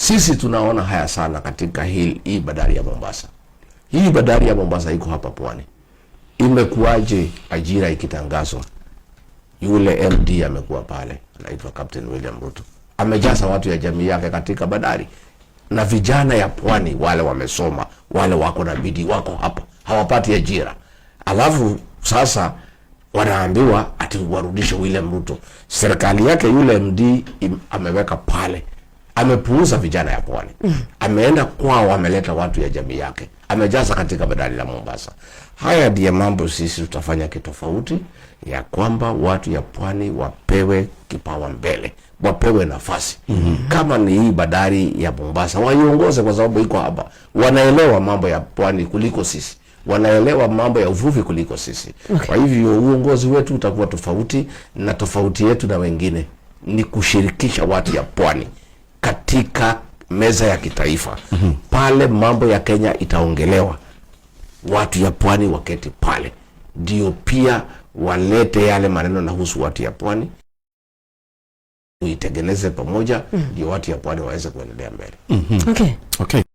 Sisi tunaona haya sana katika hii bandari ya Mombasa. Hii bandari ya Mombasa iko hapa pwani. Imekuwaje ajira ikitangazwa? Yule MD amekuwa pale, anaitwa Captain William Ruto. Amejaza watu ya jamii yake katika bandari. Na vijana ya pwani wale wamesoma, wale wako na bidii wako hapa, hawapati ajira. Alafu sasa wanaambiwa ati warudishe William Ruto. Serikali yake yule MD ameweka pale. Amepuuza vijana ya pwani. Ameenda kwao, ameleta watu ya jamii yake. Amejaza katika bandari la Mombasa. Haya ndiyo mambo sisi tutafanya kitofauti, ya kwamba watu ya pwani wapewe kipawa mbele, wapewe nafasi. Kama ni hii bandari ya Mombasa waiongoze, kwa sababu iko hapa. Wanaelewa mambo ya pwani kuliko sisi. Wanaelewa mambo ya uvuvi kuliko sisi. Kwa hivyo uongozi wetu utakuwa tofauti, na tofauti yetu na wengine ni kushirikisha watu ya pwani katika meza ya kitaifa. Pale mambo ya Kenya itaongelewa, watu ya pwani waketi pale, ndio pia walete yale maneno na husu watu ya pwani, tuitengeneze pamoja, ndio watu ya pwani waweze kuendelea mbele. Okay.